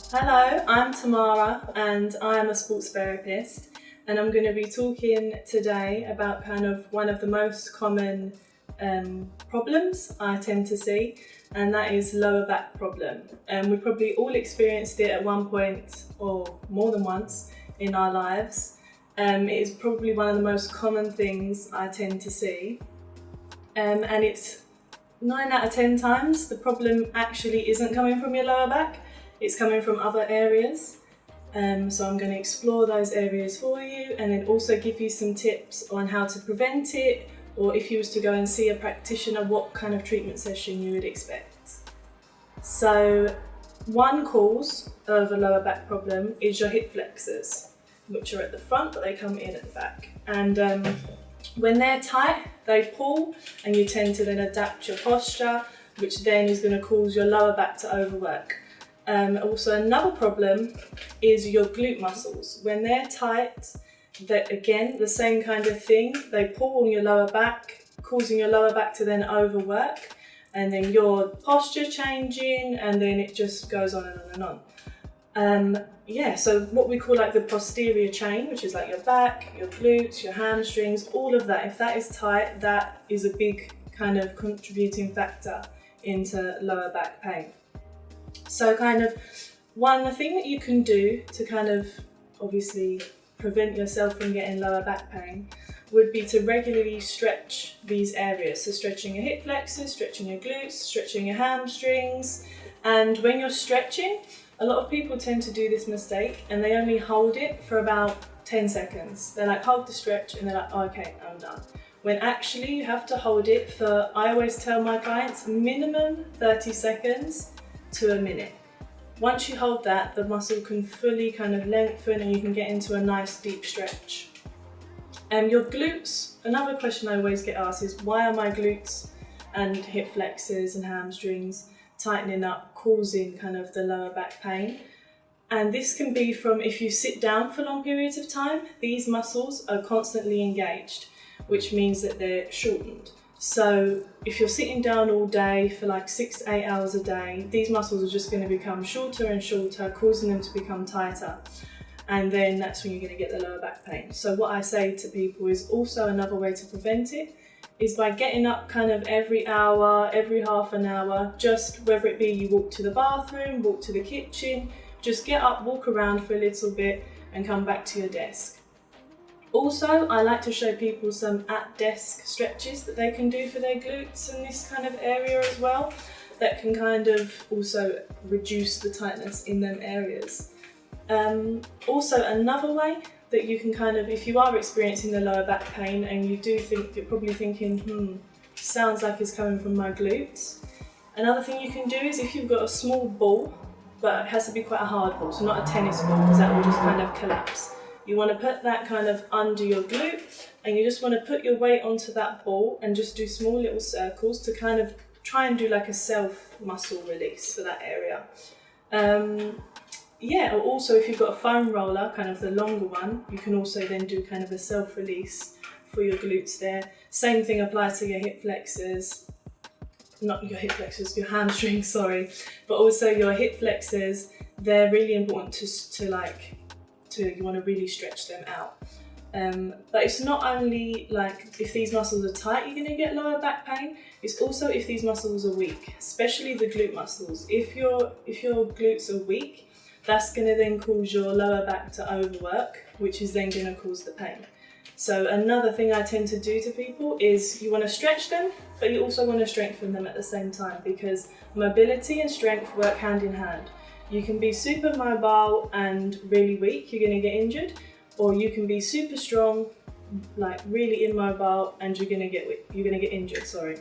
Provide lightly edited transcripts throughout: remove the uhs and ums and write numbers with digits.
Hello, I'm Tamara and I'm a sports therapist, and I'm going to be talking today about kind of one of the most common problems I tend to see, and that is lower back problem. We've probably all experienced it at one point or more than once in our lives. It is probably one of the most common things I tend to see, and it's 9 out of 10 times the problem actually isn't coming from your lower back. It's coming from other areas. So I'm going to explore those areas for you and then also give you some tips on how to prevent it, or if you was to go and see a practitioner, what kind of treatment session you would expect. So one cause of a lower back problem is your hip flexors, which are at the front but they come in at the back. And when they're tight, they pull and you tend to then adapt your posture, which then is going to cause your lower back to overwork. Also another problem is your glute muscles. When they're tight, that again, the same kind of thing, they pull on your lower back, causing your lower back to then overwork, and then your posture changing, and then it just goes on and on and on. So what we call like the posterior chain, which is like your back, your glutes, your hamstrings, all of that, if that is tight, that is a big kind of contributing factor into lower back pain. So kind of one thing that you can do to kind of obviously prevent yourself from getting lower back pain would be to regularly stretch these areas. So stretching your hip flexors, stretching your glutes, stretching your hamstrings. And when you're stretching, a lot of people tend to do this mistake and they only hold it for about 10 seconds. They're like, hold the stretch, and they're like, oh, okay, I'm done. When actually you have to hold it for, I always tell my clients, minimum 30 seconds to a minute. Once you hold that, the muscle can fully kind of lengthen and you can get into a nice deep stretch. Your glutes, another question I always get asked is, why are my glutes and hip flexors and hamstrings tightening up, causing kind of the lower back pain? And this can be from if you sit down for long periods of time, these muscles are constantly engaged, which means that they're shortened. So if you're sitting down all day for like 6 to 8 hours a day, these muscles are just going to become shorter and shorter, causing them to become tighter. And then that's when you're going to get the lower back pain. So what I say to people is also another way to prevent it is by getting up kind of every hour, every half an hour, just whether it be you walk to the bathroom, walk to the kitchen, just get up, walk around for a little bit and come back to your desk. Also, I like to show people some at-desk stretches that they can do for their glutes in this kind of area as well, that can kind of also reduce the tightness in them areas. Also, another way that you can kind of, if you are experiencing the lower back pain and you do think, you're probably thinking, sounds like it's coming from my glutes. Another thing you can do is if you've got a small ball, but it has to be quite a hard ball, so not a tennis ball, because that will just kind of collapse. You want to put that kind of under your glute and you just want to put your weight onto that ball and just do small little circles to kind of try and do like a self muscle release for that area. Or also if you've got a foam roller, kind of the longer one, you can also then do kind of a self release for your glutes there. Same thing applies to your hip flexors, not your hip flexors, your hamstrings, sorry, but also your hip flexors. They're really important you want to really stretch them out. But it's not only like if these muscles are tight you're going to get lower back pain, it's also if these muscles are weak, especially the glute muscles. If your glutes are weak, that's going to then cause your lower back to overwork, which is then going to cause the pain. So another thing I tend to do to people is you want to stretch them, but you also want to strengthen them at the same time, because mobility and strength work hand in hand. You can be super mobile and really weak, you're going to get injured, or you can be super strong, like really immobile, and you're going to get injured. So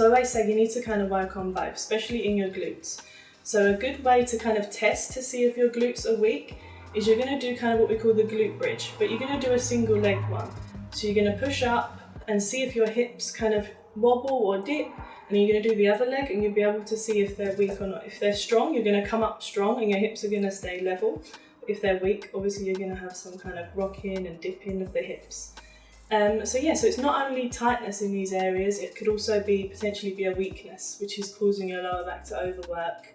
I always say you need to kind of work on both, especially in your glutes. So a good way to kind of test to see if your glutes are weak is you're going to do kind of what we call the glute bridge, but you're going to do a single leg one. So you're going to push up and see if your hips kind of wobble or dip, and you're going to do the other leg and you'll be able to see if they're weak or not. If they're strong, you're going to come up strong and your hips are going to stay level. If they're weak, obviously you're going to have some kind of rocking and dipping of the hips. So it's not only tightness in these areas, it could also potentially be a weakness, which is causing your lower back to overwork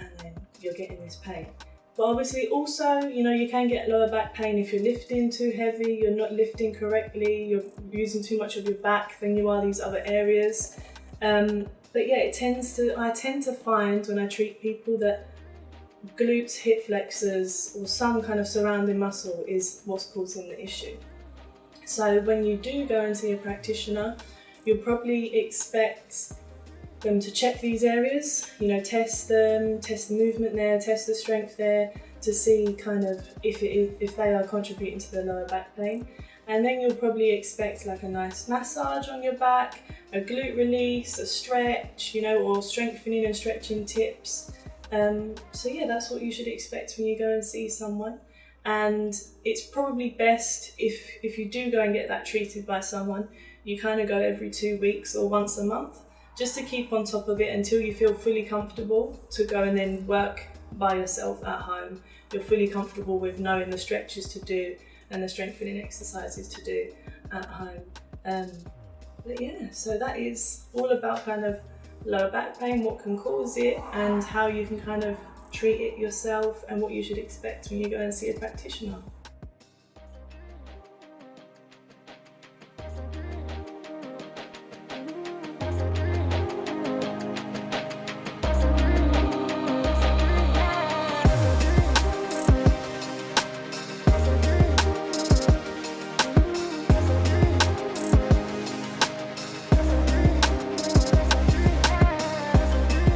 and then you're getting this pain. But obviously also, you can get lower back pain if you're lifting too heavy, you're not lifting correctly, you're using too much of your back than you are these other areas. But yeah, I tend to find when I treat people that glutes, hip flexors, or some kind of surrounding muscle is what's causing the issue. So when you do go and see a practitioner, you'll probably expect them to check these areas, test them, test the movement there, test the strength there, to see kind of if they are contributing to the lower back pain. And then you'll probably expect like a nice massage on your back, a glute release, a stretch, or strengthening and stretching tips. So yeah, that's what you should expect when you go and see someone. And it's probably best if you do go and get that treated by someone, you kind of go every 2 weeks or once a month, just to keep on top of it until you feel fully comfortable to go and then work by yourself at home. You're fully comfortable with knowing the stretches to do and the strengthening exercises to do at home. But yeah, so that is all about kind of lower back pain, what can cause it, and how you can kind of treat it yourself, and what you should expect when you go and see a practitioner.